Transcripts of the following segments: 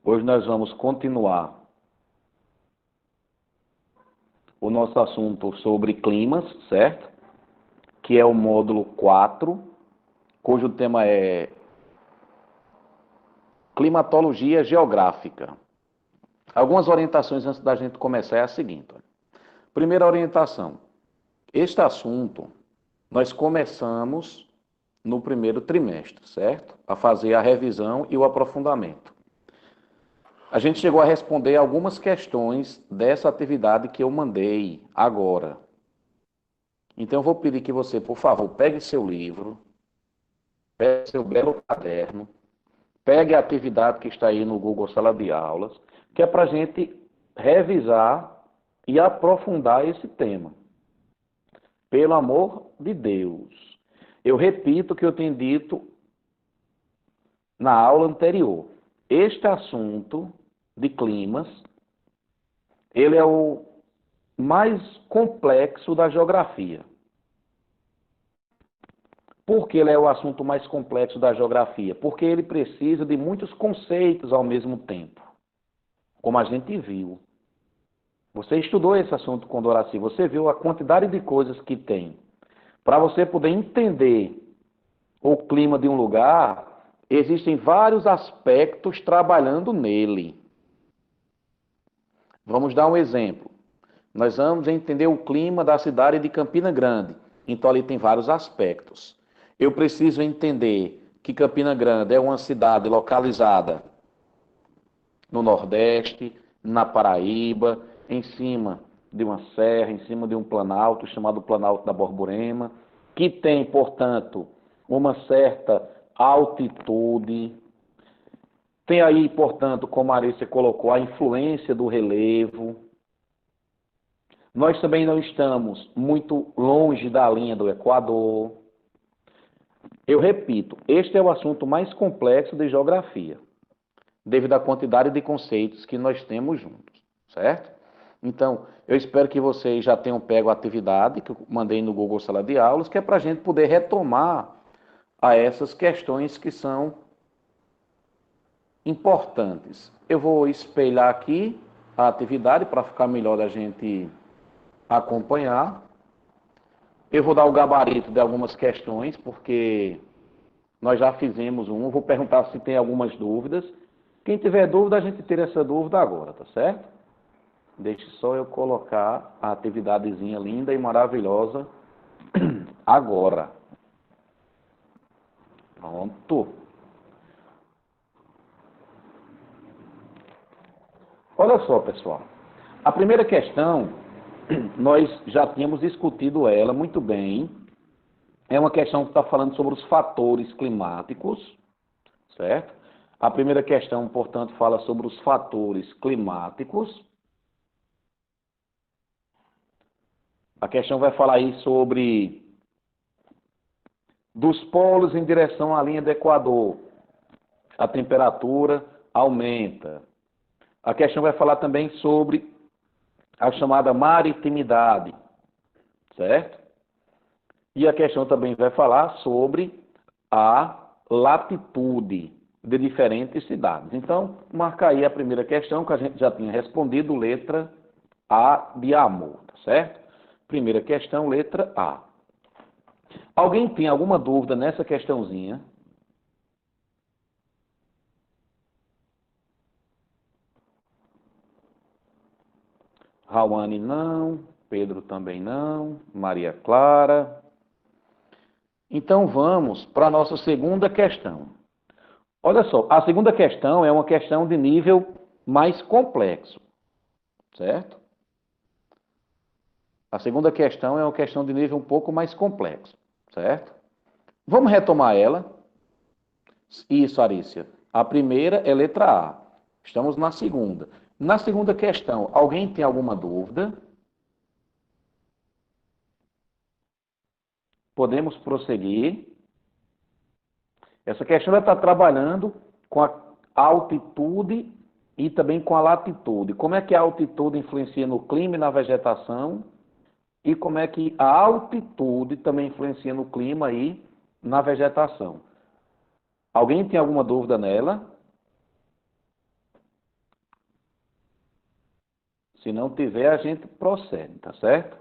Hoje nós vamos continuar o nosso assunto sobre climas, certo? Que é o módulo 4, cujo tema é climatologia geográfica. Algumas orientações antes da gente começar é a seguinte. Primeira orientação. Este assunto nós começamos no primeiro trimestre, certo? A fazer a revisão e o aprofundamento. A gente chegou a responder algumas questões dessa atividade que eu mandei agora. Então eu vou pedir que você, por favor, pegue seu livro, pegue seu belo caderno, pegue a atividade que está aí no Google Sala de Aulas, que é para a gente revisar e aprofundar esse tema. Pelo amor de Deus. Eu repito o que eu tenho dito na aula anterior. Este assunto de climas, ele é o mais complexo da geografia. Por que ele é o assunto mais complexo da geografia? Porque ele precisa de muitos conceitos ao mesmo tempo, como a gente viu. Você estudou esse assunto com Doraci, você viu a quantidade de coisas que tem. Para você poder entender o clima de um lugar, existem vários aspectos trabalhando nele. Vamos dar um exemplo. Nós vamos entender o clima da cidade de Campina Grande. Então ali tem vários aspectos. Eu preciso entender que Campina Grande é uma cidade localizada no Nordeste, na Paraíba, em cima de uma serra, em cima de um planalto chamado Planalto da Borborema, que tem, portanto, uma certa altitude. Tem aí, portanto, como a Arícia colocou, a influência do relevo. Nós também não estamos muito longe da linha do Equador. Eu repito, este é o assunto mais complexo de geografia, devido à quantidade de conceitos que nós temos juntos, certo? Então, eu espero que vocês já tenham pego a atividade que eu mandei no Google Sala de Aulas, que é para a gente poder retomar a essas questões que são importantes. Eu vou espelhar aqui a atividade para ficar melhor da gente acompanhar. Eu vou dar o gabarito de algumas questões, porque nós já fizemos um. Vou perguntar se tem algumas dúvidas. Quem tiver dúvida, a gente tira essa dúvida agora, tá certo? Deixe só eu colocar a atividadezinha linda e maravilhosa agora. Pronto. Olha só, pessoal. A primeira questão, nós já tínhamos discutido ela muito bem. É uma questão que está falando sobre os fatores climáticos, certo? A primeira questão, portanto, fala sobre os fatores climáticos. A questão vai falar aí sobre dos polos em direção à linha do Equador. A temperatura aumenta. A questão vai falar também sobre a chamada maritimidade, certo? E a questão também vai falar sobre a latitude de diferentes cidades. Então, marca aí a primeira questão que a gente já tinha respondido, letra A de amor, tá certo? Primeira questão, letra A. Alguém tem alguma dúvida nessa questãozinha? Rawane não, Pedro também não, Maria Clara. Então vamos para a nossa segunda questão. Olha só, a segunda questão é uma questão de nível mais complexo, certo? A segunda questão é uma questão de nível um pouco mais complexo, certo? Vamos retomar ela. Isso, Arícia. A primeira é letra A. Estamos na segunda. Na segunda questão, alguém tem alguma dúvida? Podemos prosseguir. Essa questão está trabalhando com a altitude e também com a latitude. Como é que a altitude influencia no clima e na vegetação? E como é que a altitude também influencia no clima e na vegetação? Alguém tem alguma dúvida nela? Se não tiver, a gente procede, tá certo?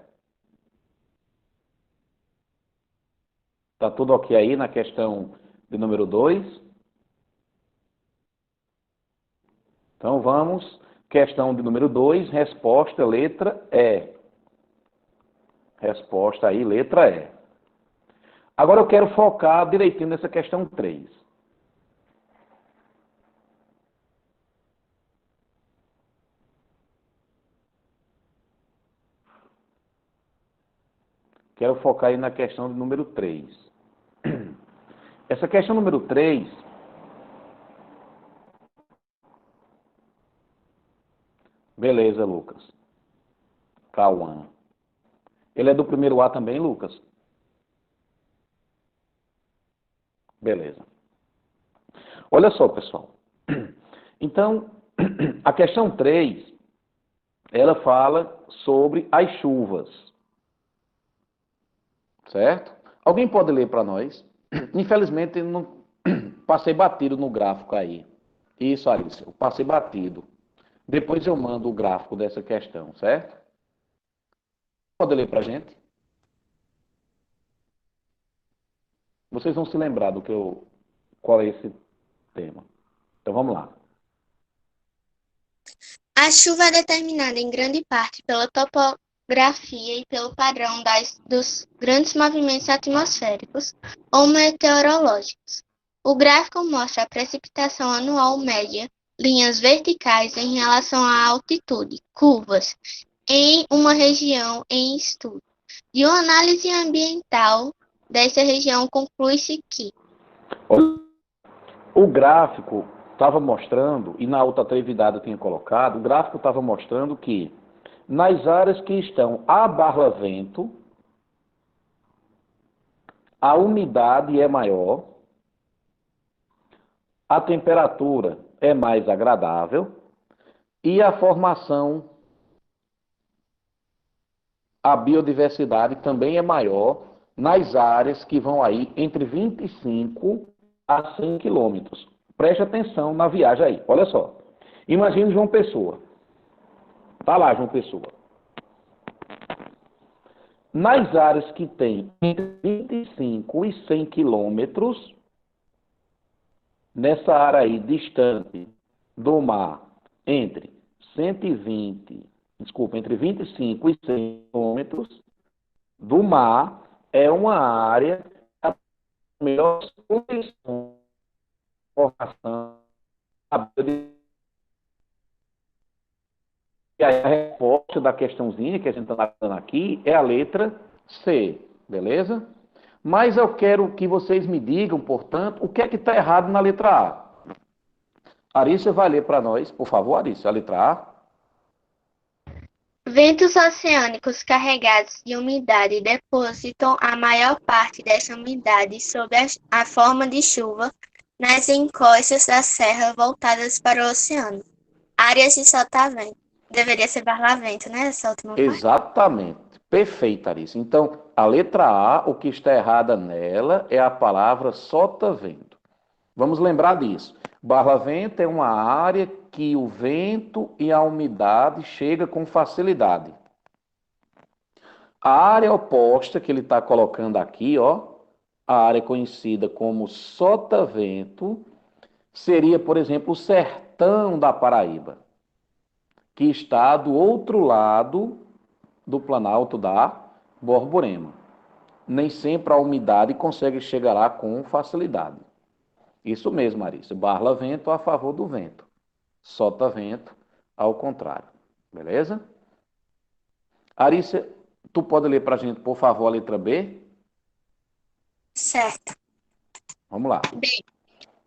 Tá tudo ok aí na questão de número 2? Então vamos, questão de número 2, resposta, letra E. Resposta aí, letra E. Agora eu quero focar direitinho nessa questão 3. Quero focar aí na questão de número 3. Essa questão número 3, beleza, Lucas. Cauã. Ele é do primeiro A também, Lucas? Beleza. Olha só, pessoal. Então, a questão 3, ela fala sobre as chuvas. Certo? Alguém pode ler para nós? Infelizmente, eu não passei batido no gráfico aí. Isso, Alice, eu passei batido. Depois eu mando o gráfico dessa questão, certo? Pode ler para a gente? Vocês vão se lembrar do que qual é esse tema. Então vamos lá. A chuva é determinada em grande parte pela topografia e pelo padrão dos grandes movimentos atmosféricos ou meteorológicos. O gráfico mostra a precipitação anual média, linhas verticais em relação à altitude, curvas, em uma região em estudo. De uma análise ambiental dessa região, conclui-se que O gráfico estava mostrando, e na outra atividade eu tinha colocado, o gráfico estava mostrando que nas áreas que estão a barlavento, a umidade é maior, a temperatura é mais agradável e a formação, a biodiversidade também é maior nas áreas que vão aí entre 25 a 100 quilômetros. Preste atenção na viagem aí. Olha só. Imagine João Pessoa. Tá lá, João Pessoa. Nas áreas que tem entre 25 e 100 quilômetros, nessa área aí distante do mar, entre 25 e 100 quilômetros do mar, é uma área a melhor condição de formação. E aí a resposta da questãozinha que a gente está dando aqui é a letra C, beleza? Mas eu quero que vocês me digam, portanto, o que é que está errado na letra A. Arícia vai ler para nós, por favor, Arícia, a letra A. ventos oceânicos carregados de umidade depositam a maior parte dessa umidade sob a forma de chuva nas encostas da serra voltadas para o oceano. Áreas de sotavento. Deveria ser barlavento, né? Essa última parte. Exatamente. Perfeito, Arícia. Então, a letra A, o que está errada nela é a palavra sotavento. Vamos lembrar disso. Barlavento é uma área que o vento e a umidade chegam com facilidade. A área oposta que ele está colocando aqui, ó, a área conhecida como sotavento, seria, por exemplo, o sertão da Paraíba, que está do outro lado do Planalto da Borborema. Nem sempre a umidade consegue chegar lá com facilidade. Isso mesmo, Marisa. Barlavento a favor do vento. Sotavento ao contrário. Beleza? Arícia, tu pode ler para a gente, por favor, a letra B? Certo. Vamos lá. Bem,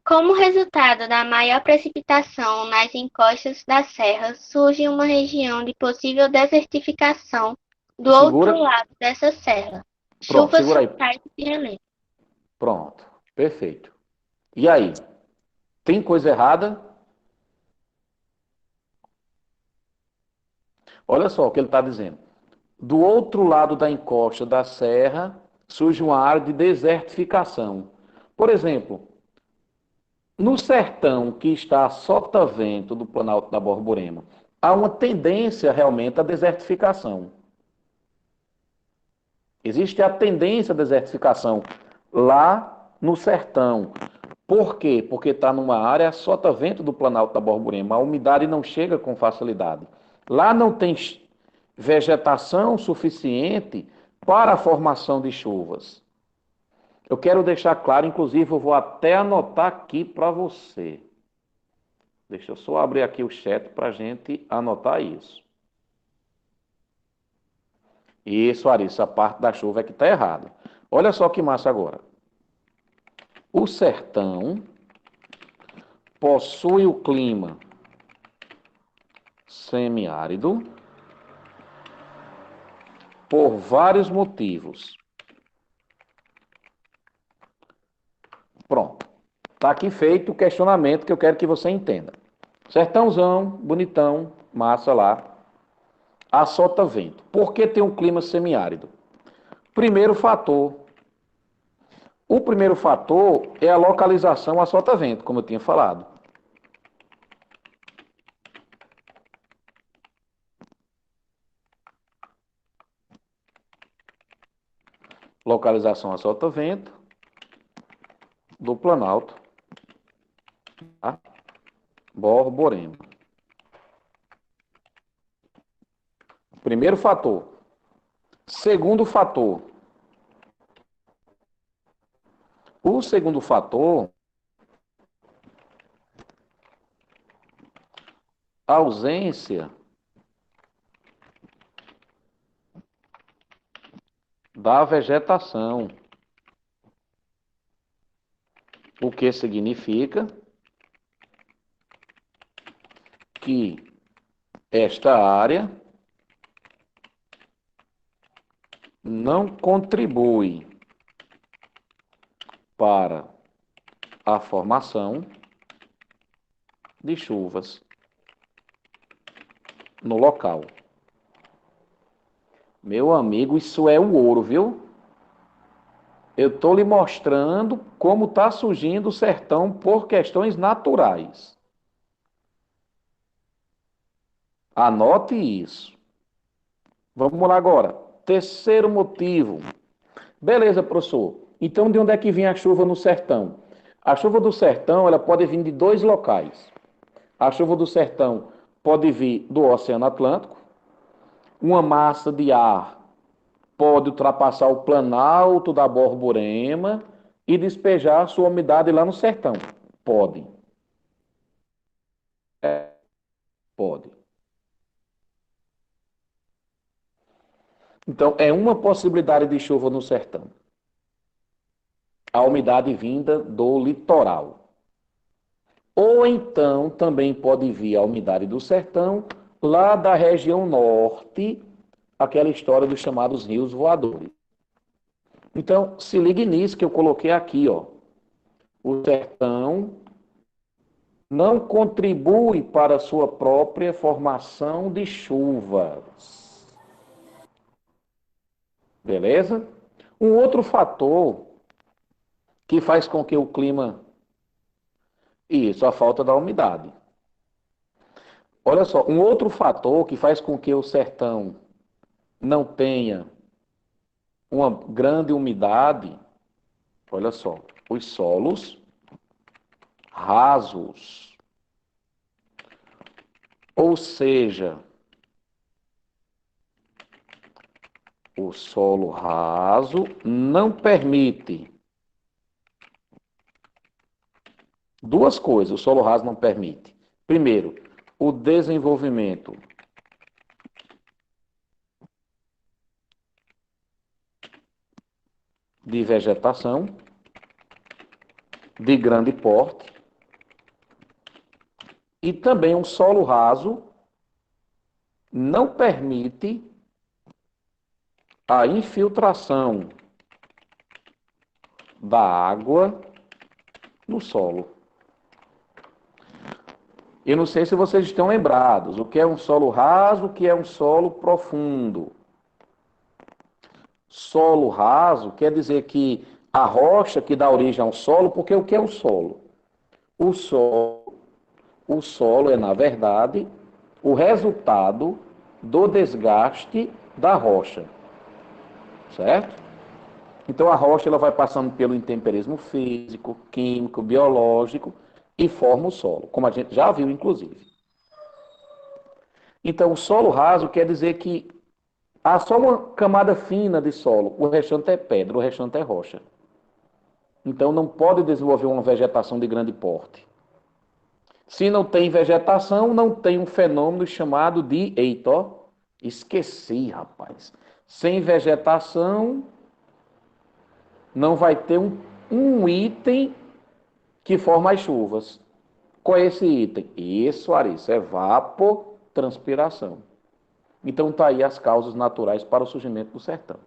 como resultado da maior precipitação nas encostas da serra, surge uma região de possível desertificação do Segura. outro lado dessa serra. Pronto, Chuvas segura aí. frontais de relento. Pronto. Perfeito. E aí? Tem coisa errada? Olha só o que ele está dizendo. Do outro lado da encosta da serra surge uma área de desertificação. Por exemplo, no sertão que está a sotavento do Planalto da Borborema, há uma tendência realmente à desertificação. Existe a tendência à desertificação lá no sertão. Por quê? Porque está numa área sotavento do Planalto da Borborema. A umidade não chega com facilidade. Lá não tem vegetação suficiente para a formação de chuvas. Eu quero deixar claro, inclusive eu vou até anotar aqui para você. Deixa eu só abrir aqui o chat para a gente anotar isso. Isso, Arissa, a parte da chuva é que está errada. Olha só que massa agora. O sertão possui o clima semiárido por vários motivos. Pronto. Está aqui feito o questionamento que eu quero que você entenda. Sertãozão, bonitão, massa lá, a sotavento. Por que tem um clima semiárido? Primeiro fator. O primeiro fator é a localização a sotavento, como eu tinha falado. Localização a sotavento do Planalto, tá? Borborema. Primeiro fator. Segundo fator. O segundo fator, a ausência da vegetação. O que significa que esta área não contribui para a formação de chuvas no local. Meu amigo, isso é o ouro, viu? Eu estou lhe mostrando como está surgindo o sertão por questões naturais. Anote isso. Vamos lá agora. Terceiro motivo. Beleza, professor. Então, de onde é que vem a chuva no sertão? A chuva do sertão, ela pode vir de dois locais. A chuva do sertão pode vir do Oceano Atlântico. Uma massa de ar pode ultrapassar o planalto da Borborema e despejar sua umidade lá no sertão. Pode. Pode. Então, é uma possibilidade de chuva no sertão. A umidade vinda do litoral. Ou então, também pode vir a umidade do sertão, lá da região norte, aquela história dos chamados rios voadores. Então, se ligue nisso que eu coloquei aqui, ó. O sertão não contribui para a sua própria formação de chuvas. Beleza? Um outro fator que faz com que o clima... Isso, a falta da umidade. Olha só, um outro fator que faz com que o sertão não tenha uma grande umidade, olha só, os solos rasos. Ou seja, o solo raso não permite duas coisas, o solo raso não permite. Primeiro, o desenvolvimento de vegetação de grande porte e também um solo raso não permite a infiltração da água no solo. Eu não sei se vocês estão lembrados, o que é um solo raso, o que é um solo profundo. Solo raso quer dizer que a rocha que dá origem ao solo, porque o que é o solo? O solo é, na verdade, o resultado do desgaste da rocha, certo? Então a rocha ela vai passando pelo intemperismo físico, químico, biológico e forma o solo, como a gente já viu inclusive. Então o solo raso quer dizer que há só uma camada fina de solo, o restante é pedra, o restante é rocha. Então não pode desenvolver uma vegetação de grande porte. Se não tem vegetação, não tem um fenômeno chamado de, eita, ó, esqueci, rapaz. Sem vegetação, não vai ter um item que forma as chuvas. Qual é esse item? Isso, Arissa, é evapotranspiração. Então tá aí as causas naturais para o surgimento do sertão.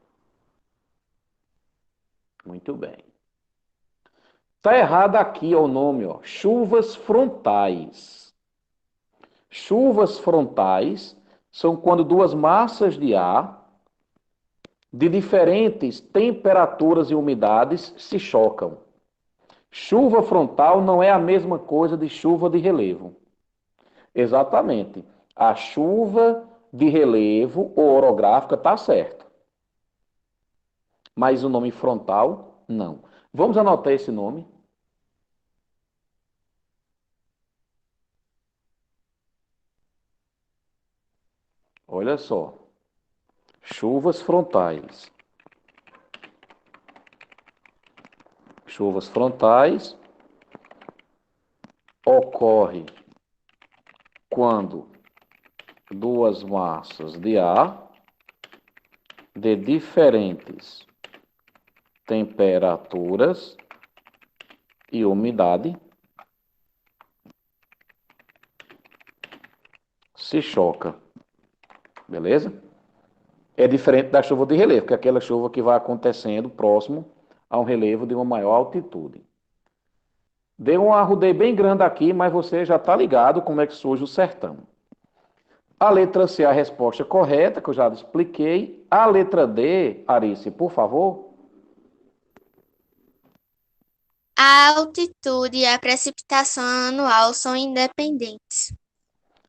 Muito bem. Tá errado aqui o nome, ó, chuvas frontais. Chuvas frontais são quando duas massas de ar de diferentes temperaturas e umidades se chocam. Chuva frontal não é a mesma coisa de chuva de relevo. Exatamente. A chuva de relevo ou orográfica está certo. Mas o nome frontal, não. Vamos anotar esse nome. Olha só. Chuvas frontais. Chuvas frontais ocorre quando duas massas de ar de diferentes temperaturas e umidade se choca. Beleza? É diferente da chuva de relevo, que é aquela chuva que vai acontecendo próximo a um relevo de uma maior altitude. Dei um arrudei bem grande aqui, mas você já está ligado como é que surge o sertão. A letra C é a resposta correta, que eu já expliquei. A letra D, Arice, por favor. A altitude e a precipitação anual são independentes.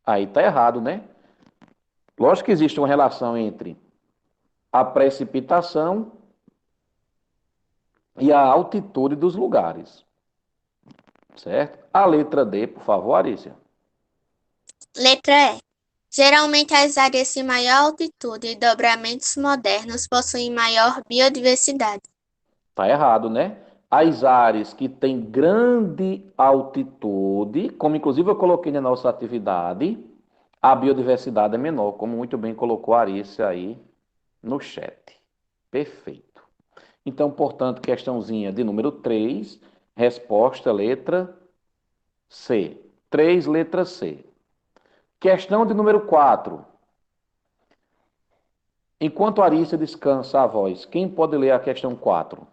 Aí está errado, né? Lógico que existe uma relação entre a precipitação e a altitude dos lugares. Certo? A letra D, por favor, Arícia. Letra E. Geralmente as áreas de maior altitude e dobramentos modernos possuem maior biodiversidade. Está errado, né? As áreas que têm grande altitude, como inclusive eu coloquei na nossa atividade, a biodiversidade é menor, como muito bem colocou a Arícia aí no chat. Perfeito. Então, portanto, questãozinha de número 3, resposta letra C. 3, letra C. Questão de número 4. Enquanto a Arícia descansa a voz, quem pode ler a questão 4?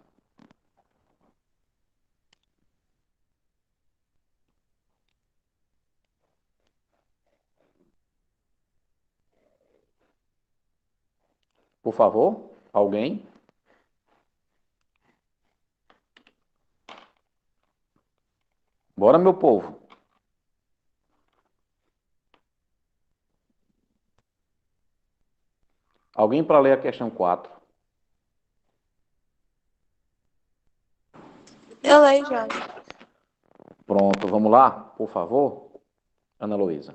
Por favor, alguém? Bora, meu povo. Alguém para ler a questão 4? Eu leio, João. Pronto, vamos lá, por favor. Ana Luísa.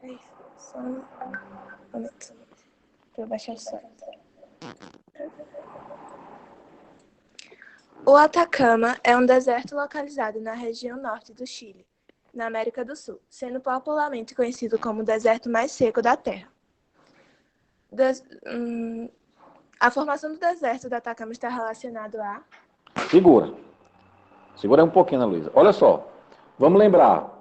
Peraí, só um momento. Pra eu baixar o som. O Atacama é um deserto localizado na região norte do Chile, na América do Sul, sendo popularmente conhecido como o deserto mais seco da Terra. A formação do deserto do Atacama está relacionada a... Segura. Segura aí um pouquinho, Ana Luísa. Olha só. Vamos lembrar.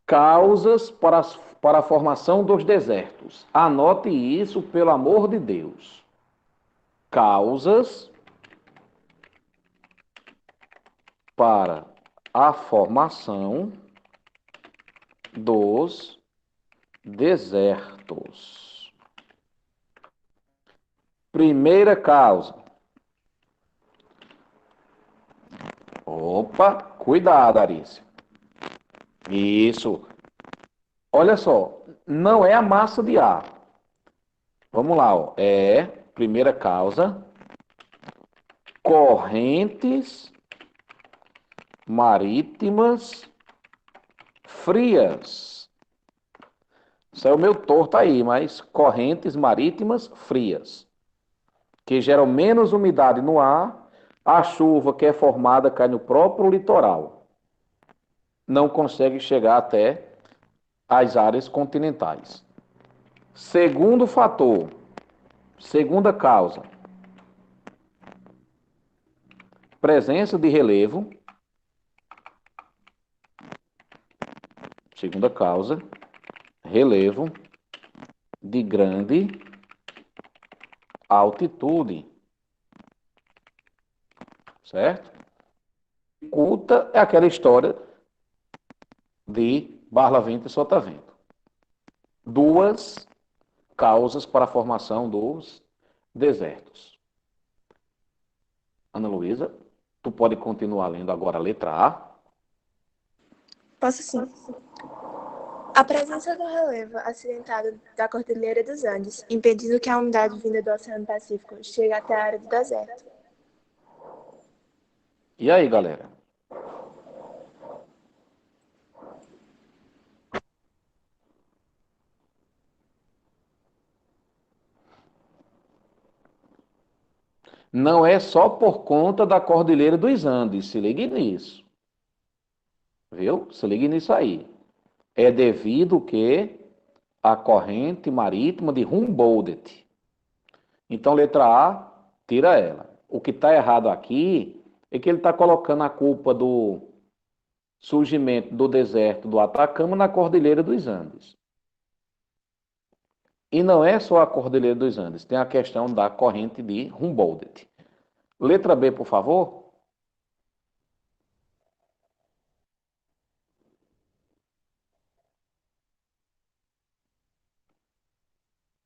Causas para a formação dos desertos. Anote isso, pelo amor de Deus. Causas para a formação dos desertos. Primeira causa. Opa, cuidado, Arícia. Isso. Olha só, não é a massa de ar. Vamos lá, ó. Primeira causa, correntes marítimas frias. Isso é o meu torto aí, mas correntes marítimas frias, que geram menos umidade no ar, a chuva que é formada cai no próprio litoral, não consegue chegar até as áreas continentais. Segundo fator, segunda causa, presença de relevo. Segunda causa, relevo de grande altitude. Certo? Culta é aquela história de barla-vento e solta-vento. Duas causas para a formação dos desertos. Ana Luísa, tu pode continuar lendo agora a letra A. Posso sim. A presença do relevo acidentado da Cordilheira dos Andes, impedindo que a umidade vinda do Oceano Pacífico chegue até a área do deserto. E aí, galera? Não é só por conta da Cordilheira dos Andes, se ligue nisso. Viu? Se ligue nisso aí. É devido que a corrente marítima de Humboldt. Então, letra A, tira ela. O que está errado aqui é que ele está colocando a culpa do surgimento do deserto do Atacama na Cordilheira dos Andes. E não é só a Cordilheira dos Andes, tem a questão da corrente de Humboldt. Letra B, por favor.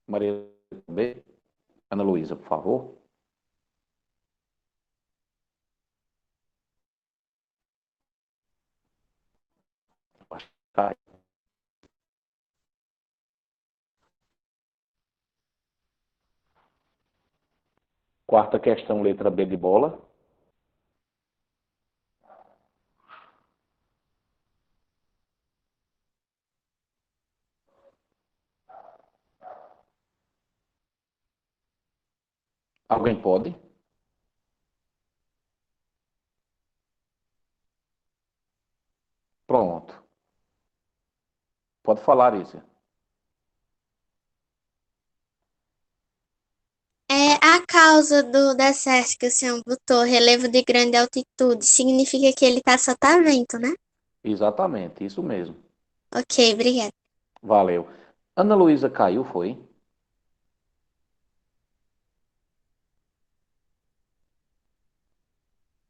Maria B. Ana Luísa, por favor. Tá. Quarta questão, letra B de bola. Alguém pode? Pronto. Pode falar, Ísia. A causa do deserto que o senhor botou, relevo de grande altitude, significa que ele tá só tá vento, né? Exatamente, isso mesmo. Ok, obrigada. Valeu. Ana Luísa caiu, foi?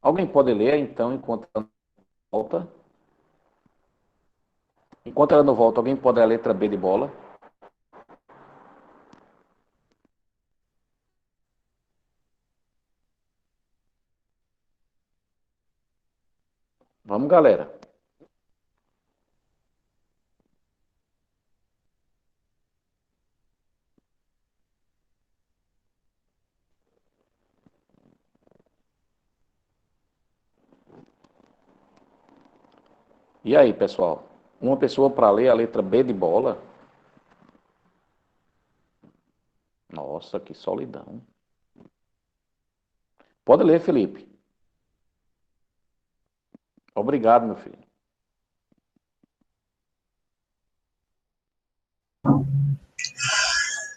Alguém pode ler, então, enquanto ela não volta? Enquanto ela não volta, alguém pode ler a letra B de bola? Vamos, galera. E aí, pessoal? Uma pessoa para ler a letra B de bola? Nossa, que solidão. Pode ler, Felipe. Obrigado, meu filho.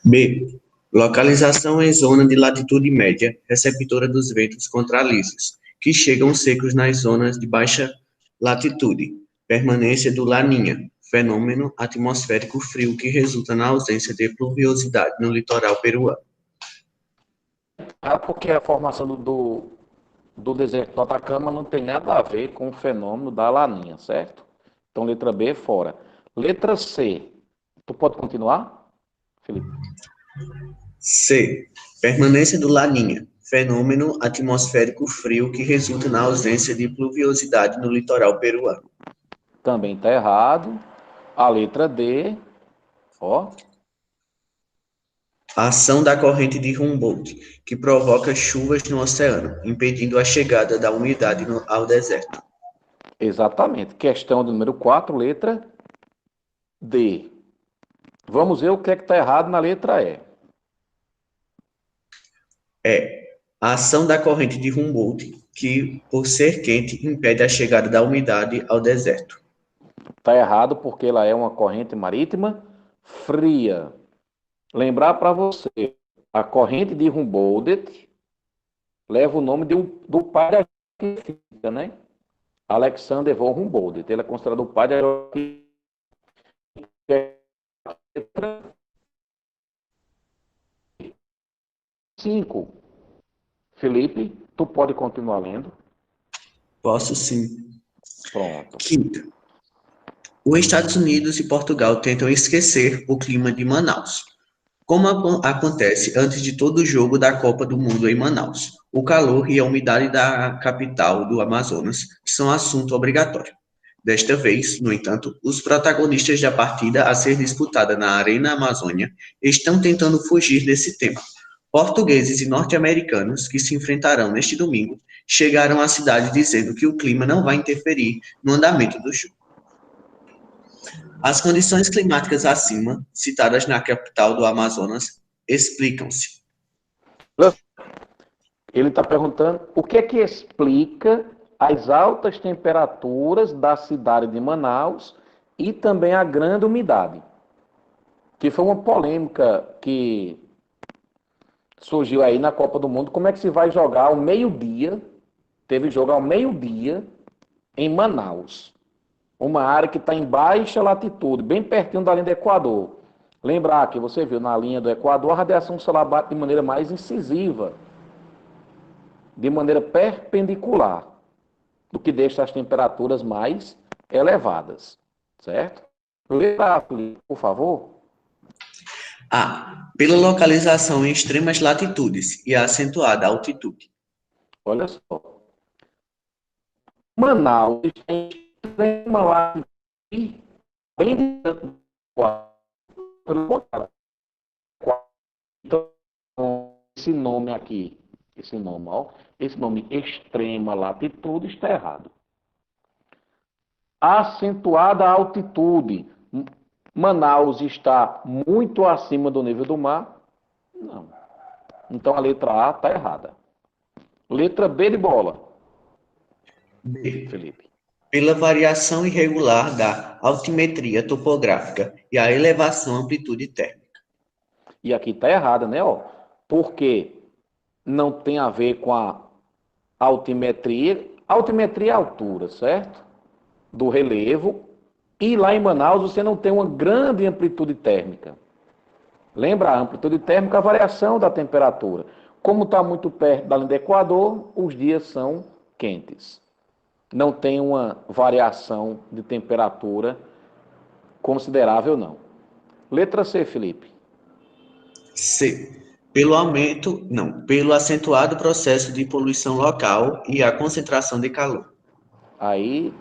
B. Localização em zona de latitude média, receptora dos ventos contralisos, que chegam secos nas zonas de baixa latitude. Permanência do Laninha, fenômeno atmosférico frio que resulta na ausência de pluviosidade no litoral peruano. Porque a formação do deserto do Atacama não tem nada a ver com o fenômeno da laninha, certo? Então, letra B, fora. Letra C. Tu pode continuar, Felipe? C. Permanência do Laninha, fenômeno atmosférico frio que resulta na ausência de pluviosidade no litoral peruano. Também está errado. A letra D. Ó, A ação da corrente de Humboldt, que provoca chuvas no oceano, impedindo a chegada da umidade ao deserto. exatamente. Questão de número 4, letra D. Vamos ver o que é que está errado na letra E. A ação da corrente de Humboldt, que, por ser quente, impede a chegada da umidade ao deserto. Está errado porque ela é uma corrente marítima fria. Lembrar para você, a corrente de Humboldt leva o nome do pai da física, né? Alexander von Humboldt. Ele é considerado o pai da geografia. 5. Felipe, tu pode continuar lendo. Posso sim. Pronto. Quinta. Os Estados Unidos e Portugal tentam esquecer o clima de Manaus. Como acontece antes de todo jogo da Copa do Mundo em Manaus, o calor e a umidade da capital do Amazonas são assunto obrigatório. Desta vez, no entanto, os protagonistas da partida a ser disputada na Arena Amazônia estão tentando fugir desse tema. Portugueses e norte-americanos que se enfrentarão neste domingo chegaram à cidade dizendo que o clima não vai interferir no andamento do jogo. As condições climáticas acima, citadas na capital do Amazonas, explicam-se. Ele está perguntando o que é que explica as altas temperaturas da cidade de Manaus e também a grande umidade, que foi uma polêmica que surgiu aí na Copa do Mundo. Como é que se vai jogar ao meio-dia? Teve jogo ao meio-dia em Manaus, uma área que está em baixa latitude, bem pertinho da linha do Equador. Lembrar que você viu na linha do Equador a radiação solar bate de maneira mais incisiva, de maneira perpendicular, do que deixa as temperaturas mais elevadas, certo? Letra A, por favor. A. Pela localização em extremas latitudes e a acentuada altitude. Olha só. Manaus está em extrema latitude, bem distante do Equador. Então, esse nome aqui, esse nome extrema latitude está errado. Acentuada altitude. Manaus está muito acima do nível do mar? Não. Então a letra A está errada. Letra B de bola. B. Felipe. Pela variação irregular da altimetria topográfica e a elevação amplitude térmica. E aqui está errada, né? Ó, porque não tem a ver com a altimetria. Altimetria é a altura, certo? Do relevo. E lá em Manaus você não tem uma grande amplitude térmica. Lembra a amplitude térmica, a variação da temperatura. Como está muito perto da linha do Equador, os dias são quentes. Não tem uma variação de temperatura considerável, não. Letra C, Felipe. C. Pelo acentuado processo de poluição local e a concentração de calor. Aí,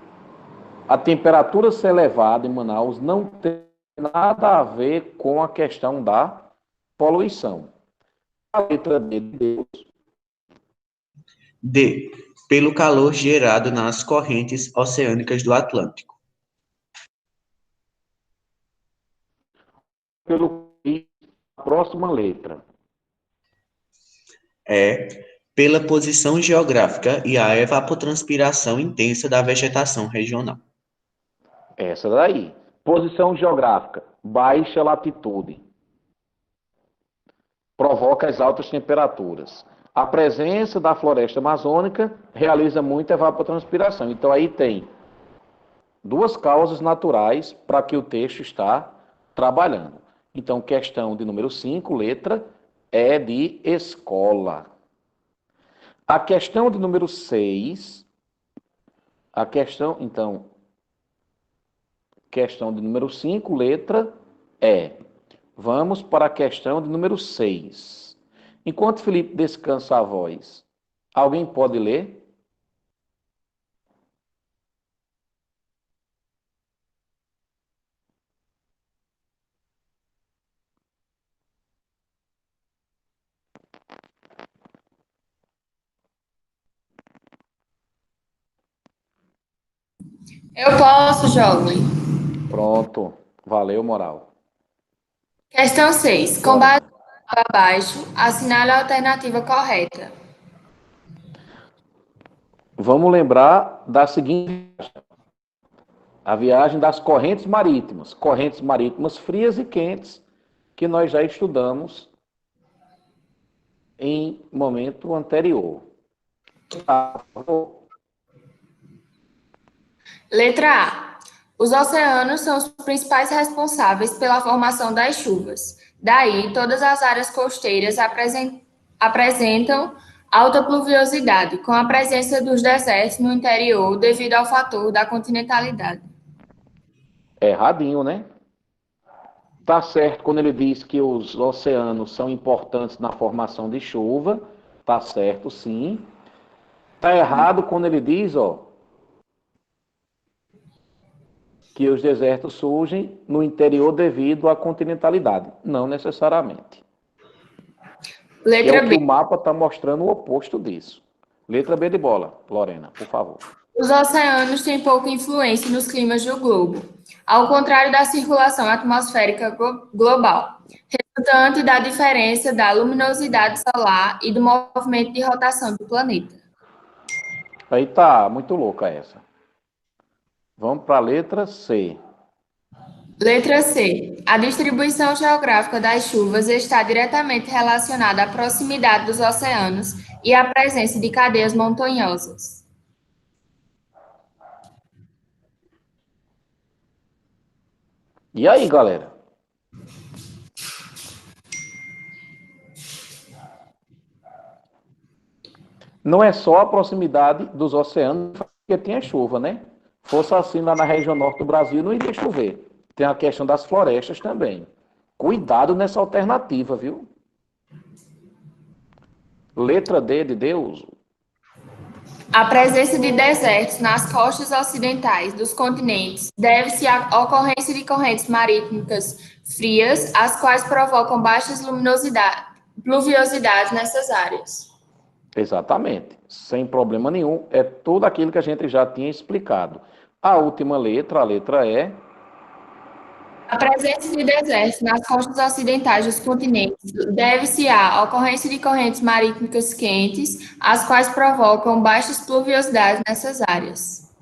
a temperatura ser elevada em Manaus não tem nada a ver com a questão da poluição. A letra D de Deus. D. Pelo calor gerado nas correntes oceânicas do Atlântico. Pelo a próxima letra. É. Pela posição geográfica e a evapotranspiração intensa da vegetação regional. Essa daí. Posição geográfica, baixa latitude. Provoca as altas temperaturas. A presença da floresta amazônica realiza muita evapotranspiração. Então aí tem duas causas naturais para que o texto está trabalhando. Então, questão de número 5, letra, é de escola. A questão de número 6, questão de número 5, letra, é. Vamos para a questão de número 6. Enquanto Felipe descansa a voz, alguém pode ler? Eu posso, jovem. Pronto. Valeu, moral. Questão 6. Com Lorena. base no abaixo, assinale a alternativa correta. Vamos lembrar da seguinte: a viagem das correntes marítimas frias e quentes, que nós já estudamos em momento anterior. Letra A. Os oceanos são os principais responsáveis pela formação das chuvas. Daí, todas as áreas costeiras apresentam alta pluviosidade, com a presença dos desertos no interior devido ao fator da continentalidade. É erradinho, né? Tá certo quando ele diz que os oceanos são importantes na formação de chuva. Tá certo, sim. Tá errado quando ele diz, ó, que os desertos surgem no interior devido à continentalidade. Não necessariamente. Que é Letra o que B. o mapa está mostrando o oposto disso. Letra B de bola, Lorena, por favor. Os oceanos têm pouca influência nos climas do globo, ao contrário da circulação atmosférica global, resultante da diferença da luminosidade solar e do movimento de rotação do planeta. Aí tá muito louca essa. Vamos para a letra C. Letra C. A distribuição geográfica das chuvas está diretamente relacionada à proximidade dos oceanos e à presença de cadeias montanhosas. E aí, galera? Não é só a proximidade dos oceanos que tem a chuva, né? Fosse assim lá na região norte do Brasil, não iria chover. Tem a questão das florestas também. Cuidado nessa alternativa, viu? Letra D de Deus. A presença de desertos nas costas ocidentais dos continentes deve-se à ocorrência de correntes marítimas frias, as quais provocam baixas pluviosidades nessas áreas. Exatamente. Sem problema nenhum. É tudo aquilo que a gente já tinha explicado. A última letra, a letra E. A presença de desertos nas costas ocidentais dos continentes deve-se à ocorrência de correntes marítimas quentes, as quais provocam baixas pluviosidades nessas áreas.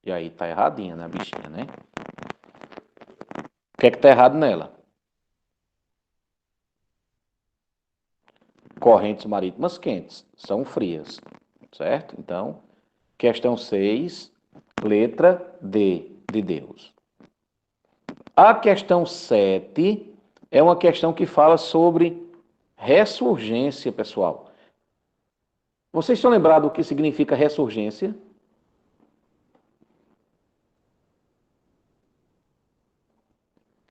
E aí tá erradinha, né, bichinha, né? O que é que tá errado nela? Correntes marítimas quentes, são frias, certo? Então, questão 6, letra D de Deus. A questão 7 é uma questão que fala sobre ressurgência, pessoal. Vocês estão lembrados do que significa ressurgência?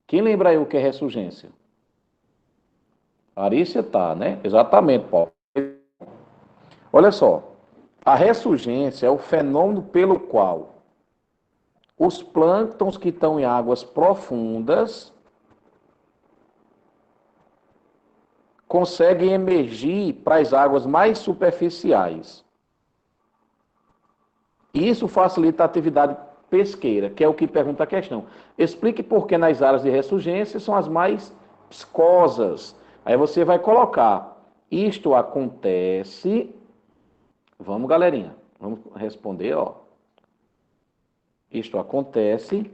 Quem lembra aí o que é ressurgência? Arícia tá, né? Exatamente, Paulo. Olha só, a ressurgência é o fenômeno pelo qual os plânctons que estão em águas profundas conseguem emergir para as águas mais superficiais. E isso facilita a atividade pesqueira, que é o que pergunta a questão. Explique por que nas áreas de ressurgência são as mais viscosas. Aí você vai colocar, isto acontece. Vamos, galerinha, vamos responder, ó. Isto acontece,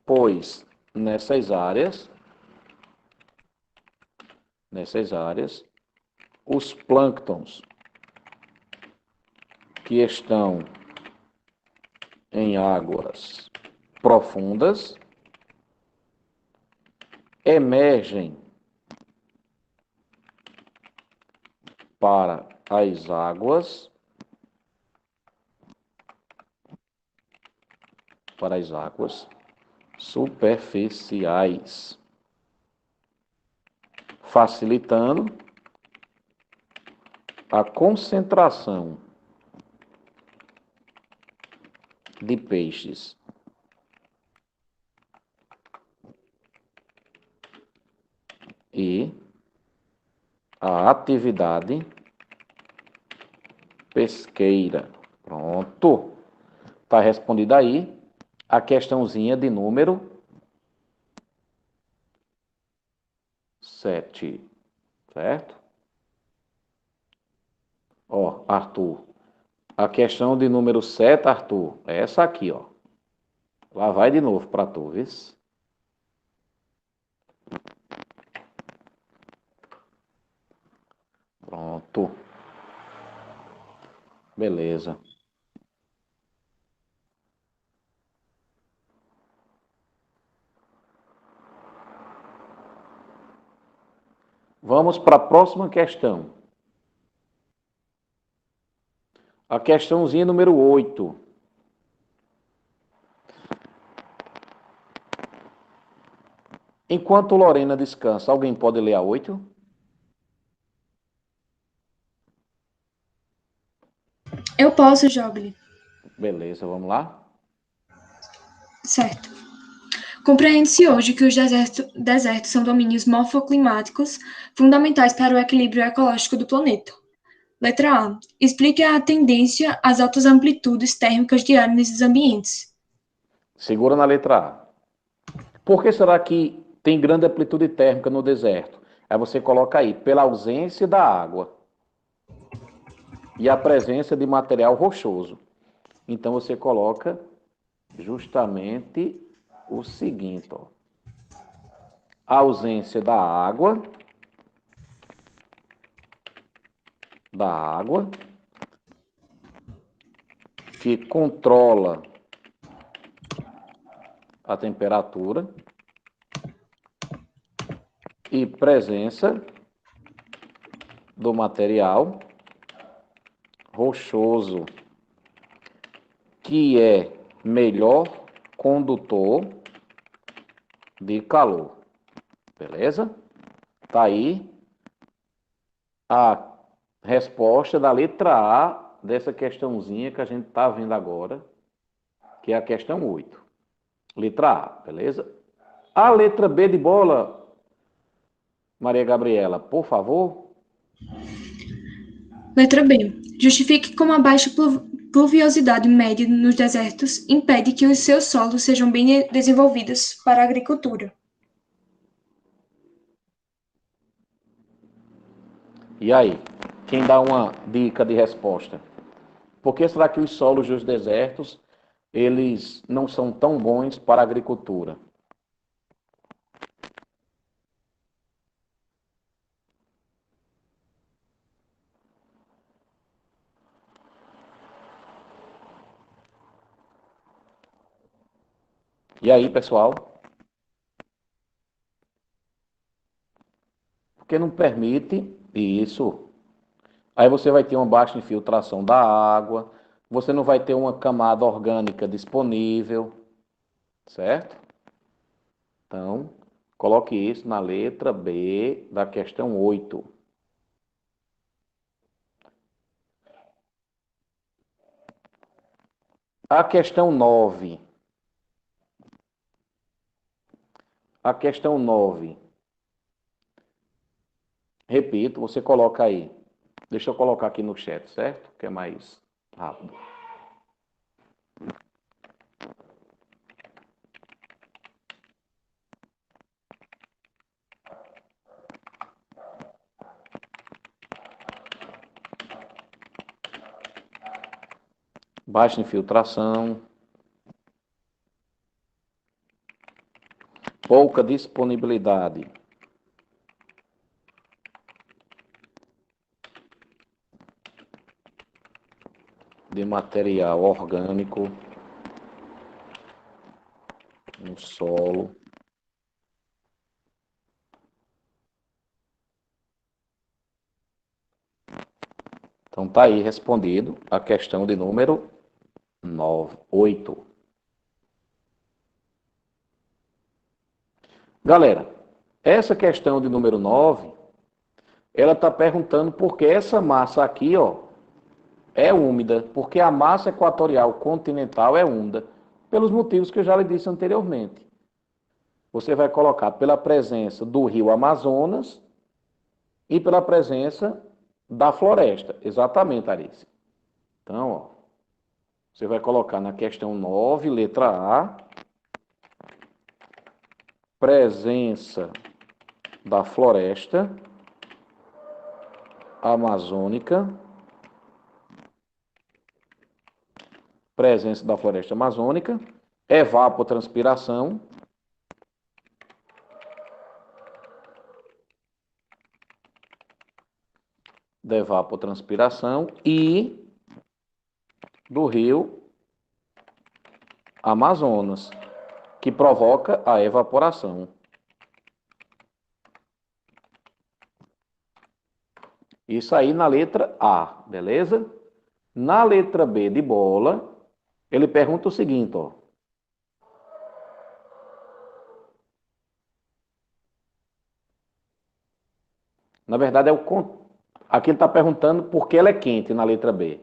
pois nessas áreas, os plânctons que estão em águas profundas emergem para as águas superficiais, facilitando a concentração de peixes e a atividade pesqueira. Pronto. Está respondida aí a questãozinha de número 7. Certo? Ó, Arthur. A questão de número 7, Arthur, é essa aqui, ó. Lá vai de novo para tu, viu? Pronto. Beleza. Vamos para a próxima questão. A questãozinha número 8. Enquanto Lorena descansa, alguém pode ler a 8? Eu posso, Jobli. Beleza, vamos lá? Certo. Compreende-se hoje que os desertos são domínios morfoclimáticos fundamentais para o equilíbrio ecológico do planeta. Letra A. Explique a tendência às altas amplitudes térmicas diárias nesses ambientes. Segura na letra A. Por que será que tem grande amplitude térmica no deserto? Aí você coloca aí, pela ausência da água e a presença de material rochoso. Então você coloca justamente o seguinte, ó. A ausência da água, que controla a temperatura e presença do material rochoso, que é melhor condutor de calor. Beleza? Tá aí a resposta da letra A dessa questãozinha que a gente está vendo agora, que é a questão 8. Letra A, beleza? A letra B de bola, Maria Gabriela, por favor. Letra B. Justifique como a baixa pluviosidade média nos desertos impede que os seus solos sejam bem desenvolvidos para a agricultura. E aí? Quem dá uma dica de resposta? Por que será que os solos dos desertos, eles não são tão bons para a agricultura? E aí, pessoal? Porque não permite isso. Aí você vai ter uma baixa infiltração da água, você não vai ter uma camada orgânica disponível, certo? Então, coloque isso na letra B da questão 8. A questão 9. A questão 9. Repito, você coloca aí. Deixa eu colocar aqui no chat, certo? Que é mais rápido. Baixa infiltração. Pouca disponibilidade de material orgânico no solo. Então tá aí respondido a questão de número 8. Galera, essa questão de número 9, ela está perguntando por que essa massa aqui, ó, é úmida, porque a massa equatorial continental é úmida, pelos motivos que eu já lhe disse anteriormente. Você vai colocar pela presença do rio Amazonas e pela presença da floresta. Exatamente, Arice. Então, ó, você vai colocar na questão 9, letra A, presença da floresta amazônica, presença da floresta amazônica, evapotranspiração, da evapotranspiração e do rio Amazonas, que provoca a evaporação. Isso aí na letra A, beleza? Na letra B de bola, ele pergunta o seguinte, ó. Na verdade, aqui ele está perguntando por que ela é quente na letra B.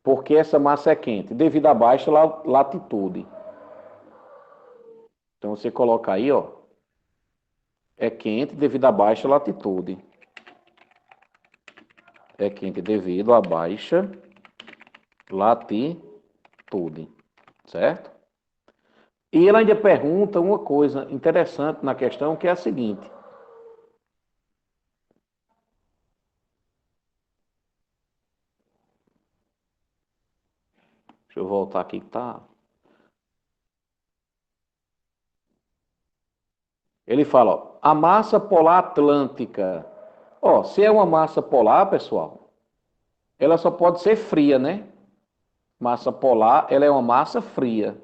Por que essa massa é quente? Devido à baixa latitude. Então, você coloca aí, ó. É quente devido à baixa latitude. É quente devido à baixa latitude. Certo? E ele ainda pergunta uma coisa interessante na questão, que é a seguinte. Deixa eu voltar aqui que tá. Ele fala, ó, a massa polar atlântica. Ó, se é uma massa polar, pessoal, ela só pode ser fria, né? Massa polar, ela é uma massa fria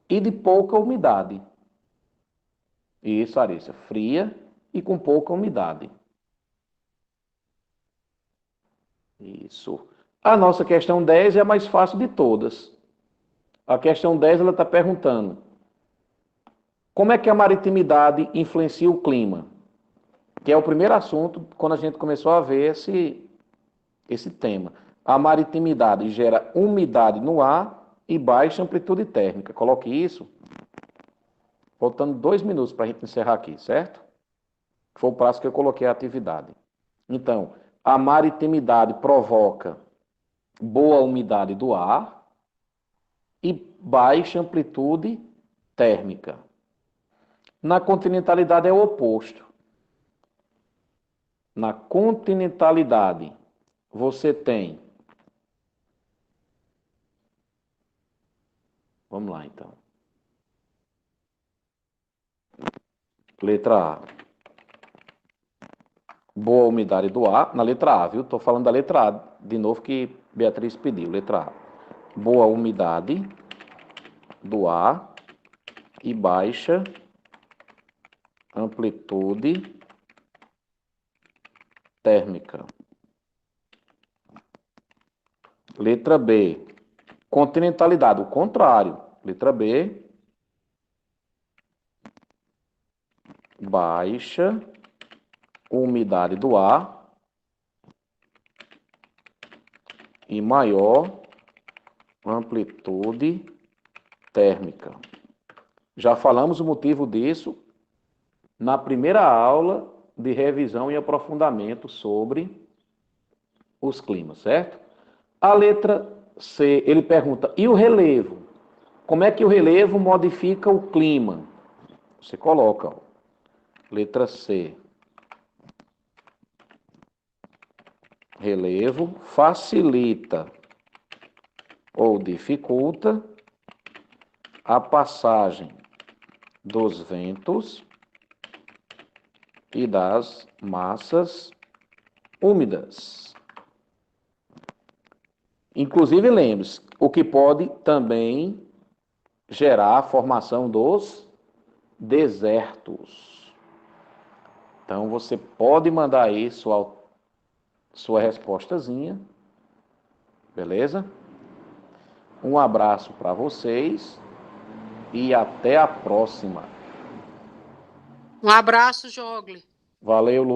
e de pouca umidade. Isso, Arissa, fria e com pouca umidade. Isso. A nossa questão 10 é a mais fácil de todas. A questão 10, ela está perguntando, como é que a maritimidade influencia o clima? Que é o primeiro assunto quando a gente começou a ver esse tema. A maritimidade gera umidade no ar e baixa amplitude térmica. Coloque isso. Faltando 2 minutos para a gente encerrar aqui, certo? Foi o prazo que eu coloquei a atividade. Então, a maritimidade provoca boa umidade do ar e baixa amplitude térmica. Na continentalidade é o oposto. Na continentalidade, você tem... Vamos lá, então. Letra A. Boa umidade do ar. Na letra A, viu? Estou falando da letra A de novo que Beatriz pediu. Letra A. Boa umidade do ar e baixa amplitude térmica. Letra B. Continentalidade, o contrário. Letra B. Baixa umidade do ar e maior amplitude térmica. Já falamos o motivo disso na primeira aula de revisão e aprofundamento sobre os climas, certo? A letra C, ele pergunta, e o relevo? Como é que o relevo modifica o clima? Você coloca, ó, letra C. Relevo facilita ou dificulta a passagem dos ventos e das massas úmidas. Inclusive, lembre-se, o que pode também gerar a formação dos desertos. Então, você pode mandar aí sua respostazinha, beleza? Um abraço para vocês e até a próxima. Um abraço, Jogli. Valeu, Lu.